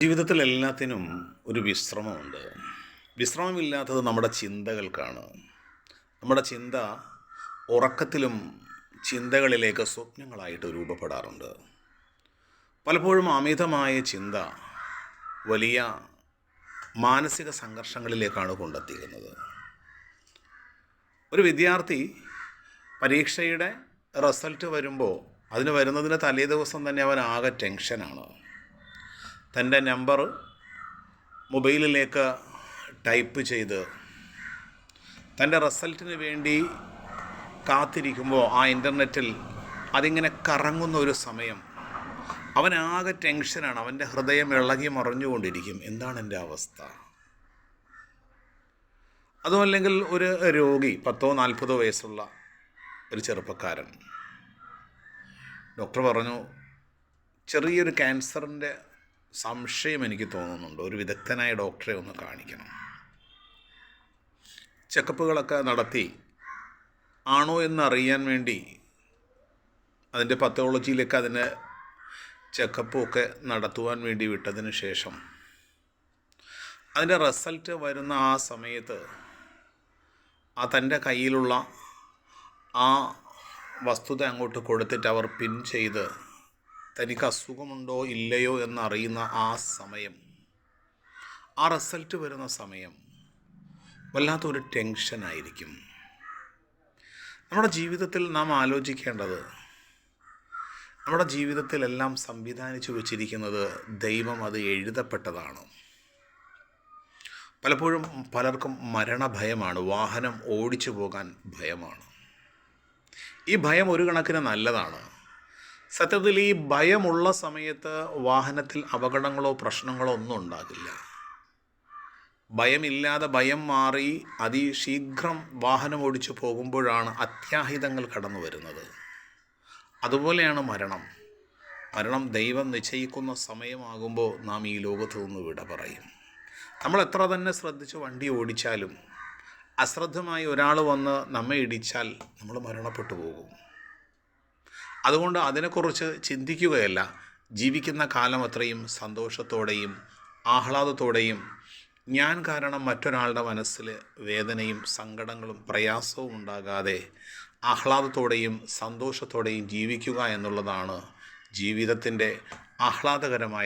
ജീവിതത്തിൽ എല്ലാത്തിനും ഒരു വിശ്രമമുണ്ട്. വിശ്രമമില്ലാത്തത് നമ്മുടെ ചിന്തകൾക്കാണ്. നമ്മുടെ ചിന്ത ഉറക്കത്തിലും ചിന്തകളിലേക്ക് സ്വപ്നങ്ങളായിട്ട് രൂപപ്പെടാറുണ്ട്. പലപ്പോഴും അമിതമായ ചിന്ത വലിയ മാനസിക സംഘർഷങ്ങളിലേക്കാണ് കൊണ്ടെത്തിക്കുന്നത്. ഒരു വിദ്യാർത്ഥി പരീക്ഷയുടെ റിസൾട്ട് വരുമ്പോൾ അതിന് വരുന്നതിന് തലേ ദിവസം തന്നെ അവൻ ആകെ ടെൻഷനാണ്. തൻ്റെ നമ്പർ മൊബൈലിലേക്ക് ടൈപ്പ് ചെയ്ത് തൻ്റെ റിസൾട്ടിന് വേണ്ടി കാത്തിരിക്കുമ്പോൾ ആ ഇൻ്റർനെറ്റിൽ അതിങ്ങനെ കറങ്ങുന്ന ഒരു സമയം അവനാകെ ടെൻഷനാണ്. അവൻ്റെ ഹൃദയം ഇളകി മറിഞ്ഞുകൊണ്ടിരിക്കും. എന്താണ് എൻ്റെ അവസ്ഥ? അതുമല്ലെങ്കിൽ ഒരു രോഗി 10-40 വയസ്സുള്ള ഒരു ചെറുപ്പക്കാരൻ ഡോക്ടർ പറഞ്ഞു, ചെറിയൊരു ക്യാൻസറിൻ്റെ സംശയം എനിക്ക് തോന്നുന്നുണ്ട്, ഒരു വിദഗ്ധനായ ഡോക്ടറെ ഒന്ന് കാണിക്കണം. ചെക്കപ്പുകളൊക്കെ നടത്തി ആണോ എന്നറിയാൻ വേണ്ടി അതിൻ്റെ പത്തോളജിയിലേക്ക് അതിൻ്റെ ചെക്കപ്പൊക്കെ നടത്തുവാൻ വേണ്ടി വിട്ടതിന് ശേഷം അതിൻ്റെ റിസൾട്ട് വരുന്ന ആ സമയത്ത് തൻ്റെ കയ്യിലുള്ള ആ വസ്തുത അങ്ങോട്ട് കൊടുത്തിട്ട് അവർ പിൻ ചെയ്ത് തനിക്ക് അസുഖമുണ്ടോ ഇല്ലയോ എന്നറിയുന്ന ആ സമയം, ആ റിസൾട്ട് വരുന്ന സമയം വല്ലാത്തൊരു ടെൻഷനായിരിക്കും. നമ്മുടെ ജീവിതത്തിൽ നാം ആലോചിക്കേണ്ടത്, നമ്മുടെ ജീവിതത്തിലെല്ലാം സംവിധാനിച്ചു വച്ചിരിക്കുന്നത് ദൈവം അത് എഴുതപ്പെട്ടതാണ്. പലപ്പോഴും പലർക്കും മരണഭയമാണ്, വാഹനം ഓടിച്ചു പോകാൻ ഭയമാണ്. ഈ ഭയം ഒരു കണക്കിന് നല്ലതാണ്. സത്യത്തിൽ ഈ ഭയമുള്ള സമയത്ത് വാഹനത്തിൽ അപകടങ്ങളോ പ്രശ്നങ്ങളോ ഒന്നും ഉണ്ടാകില്ല. ഭയമില്ലാതെ ഭയം മാറി അതിശീഘ്രം വാഹനം ഓടിച്ചു പോകുമ്പോഴാണ് അത്യാഹിതങ്ങൾ കടന്നു വരുന്നത്. അതുപോലെയാണ് മരണം ദൈവം നിശ്ചയിക്കുന്ന സമയമാകുമ്പോൾ നാം ഈ ലോകത്ത് നിന്ന് വിട പറയും. നമ്മൾ എത്ര തന്നെ ശ്രദ്ധിച്ച് വണ്ടി ഓടിച്ചാലും അശ്രദ്ധമായി ഒരാൾ വന്ന് നമ്മെ ഇടിച്ചാൽ നമ്മൾ മരണപ്പെട്ടു പോകും. അതുകൊണ്ട് അതിനെക്കുറിച്ച് ചിന്തിക്കുകയല്ല, ജീവിക്കുന്ന കാലം അത്രയും സന്തോഷത്തോടെയും ആഹ്ലാദത്തോടെയും ഞാൻ കാരണം മറ്റൊരാളുടെ മനസ്സിൽ വേദനയും സങ്കടങ്ങളും പ്രയാസവും ഉണ്ടാകാതെ ആഹ്ലാദത്തോടെയും സന്തോഷത്തോടെയും ജീവിക്കുക എന്നുള്ളതാണ് ജീവിതത്തിൻ്റെ ആഹ്ലാദകരമായ